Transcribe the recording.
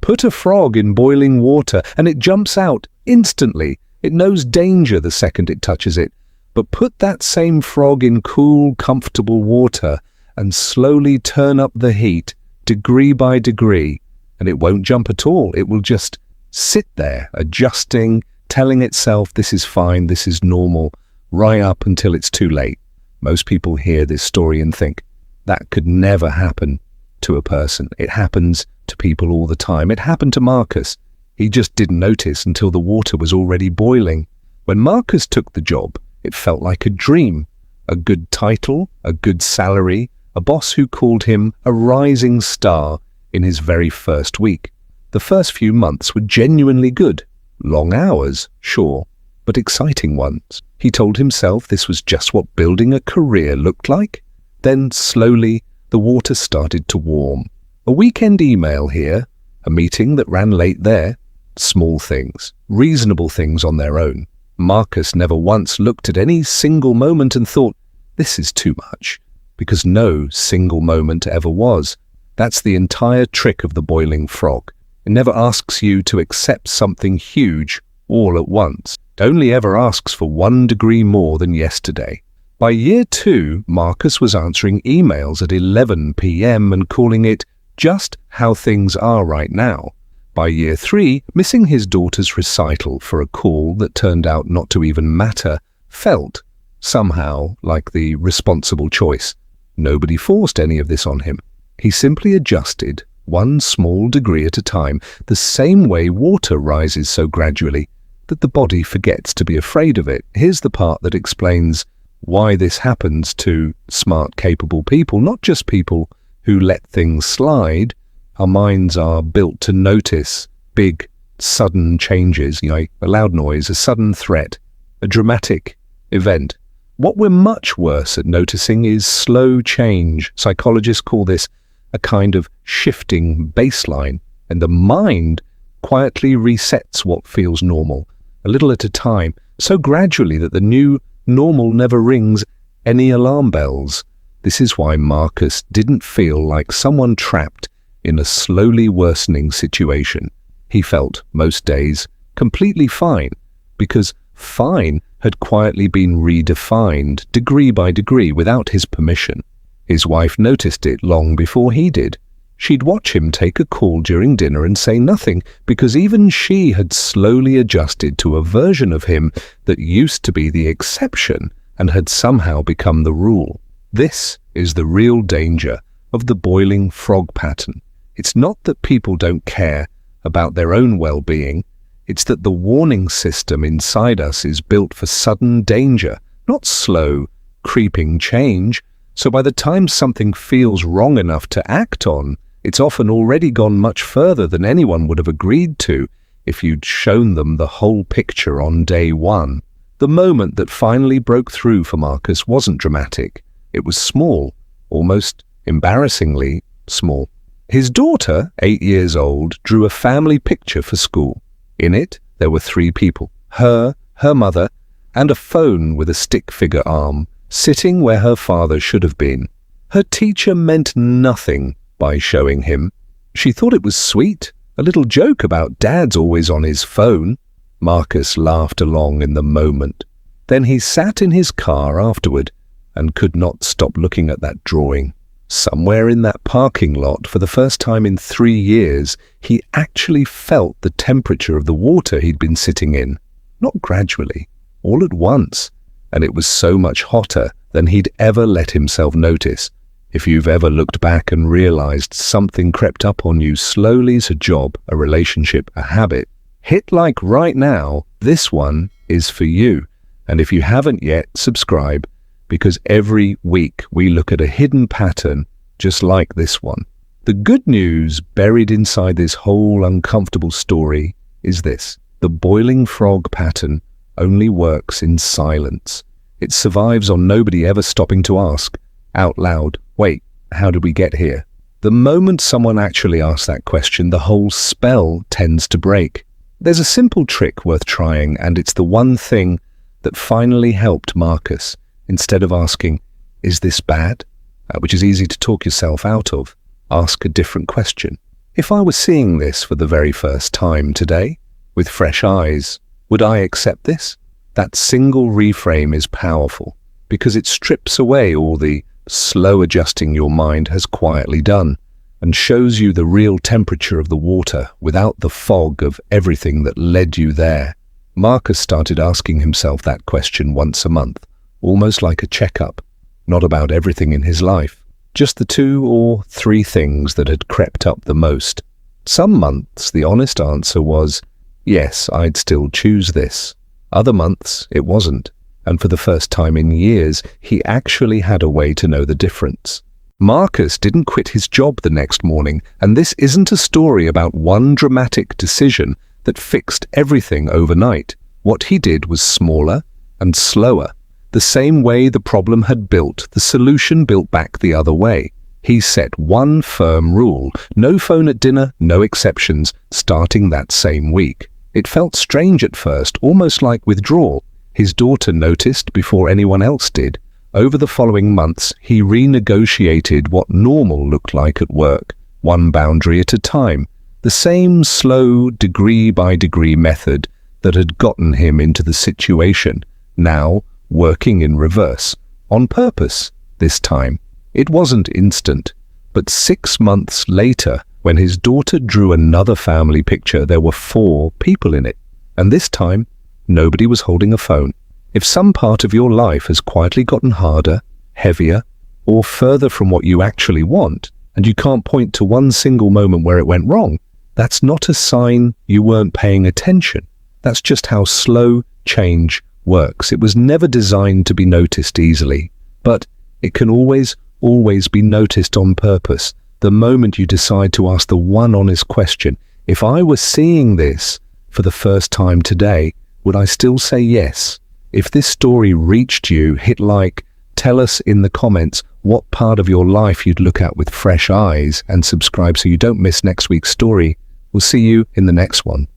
Put a frog in boiling water and it jumps out instantly. It knows danger the second it touches it. But put that same frog in cool, comfortable water and slowly turn up the heat degree by degree, and it won't jump at all. It will just sit there, adjusting, telling itself this is fine, this is normal, right up until it's too late. Most people hear this story and think, that could never happen to a person. It happens to people all the time. It happened to Marcus. He just didn't notice until the water was already boiling. When Marcus took the job, it felt like a dream. A good title, a good salary, a boss who called him a rising star in his very first week. The first few months were genuinely good. Long hours, sure, but exciting ones. He told himself this was just what building a career looked like. Then, slowly, the water started to warm. A weekend email here, a meeting that ran late there. Small things, reasonable things on their own. Marcus never once looked at any single moment and thought, this is too much, because no single moment ever was. That's the entire trick of the boiling frog. It never asks you to accept something huge all at once. It only ever asks for 1 degree more than yesterday. By year 2, Marcus was answering emails at 11 p.m. and calling it just how things are right now. By year 3, missing his daughter's recital for a call that turned out not to even matter felt, somehow, like the responsible choice. Nobody forced any of this on him. He simply adjusted, 1 small degree at a time, the same way water rises so gradually that the body forgets to be afraid of it. Here's the part that explains why this happens to smart, capable people, not just people who let things slide. Our minds are built to notice big, sudden changes, a loud noise, a sudden threat, a dramatic event. What we're much worse at noticing is slow change. Psychologists call this a kind of shifting baseline, and the mind quietly resets what feels normal, a little at a time, so gradually that the new normal never rings any alarm bells. This is why Marcus didn't feel like someone trapped in a slowly worsening situation. He felt, most days, completely fine, because fine had quietly been redefined degree by degree without his permission. His wife noticed it long before he did. She'd watch him take a call during dinner and say nothing, because even she had slowly adjusted to a version of him that used to be the exception and had somehow become the rule. This is the real danger of the boiling frog pattern. It's not that people don't care about their own well-being. It's that the warning system inside us is built for sudden danger, not slow, creeping change. So by the time something feels wrong enough to act on, it's often already gone much further than anyone would have agreed to if you'd shown them the whole picture on day 1. The moment that finally broke through for Marcus wasn't dramatic. It was small, almost embarrassingly small. His daughter, 8 years old, drew a family picture for school. In it, there were 3 people, her mother, and a phone with a stick figure arm, sitting where her father should have been. Her teacher meant nothing by showing him. She thought it was sweet, a little joke about Dad's always on his phone. Marcus laughed along in the moment. Then he sat in his car afterward and could not stop looking at that drawing. Somewhere in that parking lot, for the first time in 3 years, he actually felt the temperature of the water he'd been sitting in. Not gradually, all at once. And it was so much hotter than he'd ever let himself notice. If you've ever looked back and realized something crept up on you slowly as a job, a relationship, a habit, hit like right now, this one is for you. And if you haven't yet, subscribe, because every week we look at a hidden pattern just like this one. The good news buried inside this whole uncomfortable story is this: the boiling frog pattern only works in silence. It survives on nobody ever stopping to ask out loud, wait, how did we get here? The moment someone actually asks that question, the whole spell tends to break. There's a simple trick worth trying, and it's the one thing that finally helped Marcus. Instead of asking, is this bad? Which is easy to talk yourself out of, ask a different question. If I were seeing this for the very first time today, with fresh eyes, would I accept this? That single reframe is powerful because it strips away all the slow adjusting your mind has quietly done and shows you the real temperature of the water without the fog of everything that led you there. Marcus started asking himself that question once a month, almost like a checkup, not about everything in his life, just the 2 or 3 things that had crept up the most. Some months the honest answer was, yes, I'd still choose this. Other months it wasn't, and for the first time in years he actually had a way to know the difference. Marcus didn't quit his job the next morning, and this isn't a story about one dramatic decision that fixed everything overnight. What he did was smaller and slower. The same way the problem had built, the solution built back the other way. He set one firm rule: no phone at dinner, no exceptions, starting that same week. It felt strange at first, almost like withdrawal. His daughter noticed before anyone else did. Over the following months, he renegotiated what normal looked like at work, one boundary at a time. The same slow, degree-by-degree method that had gotten him into the situation, now working in reverse, on purpose this time. It wasn't instant, but 6 months later, when his daughter drew another family picture, there were 4 people in it. And this time, nobody was holding a phone. If some part of your life has quietly gotten harder, heavier, or further from what you actually want, and you can't point to one single moment where it went wrong, that's not a sign you weren't paying attention. That's just how slow change works. It was never designed to be noticed easily, but it can always be noticed on purpose. The moment you decide to ask the one honest question, if I were seeing this for the first time today, would I still say yes? If this story reached you, hit like, tell us in the comments what part of your life you'd look at with fresh eyes, and subscribe so you don't miss next week's story. We'll see you in the next one.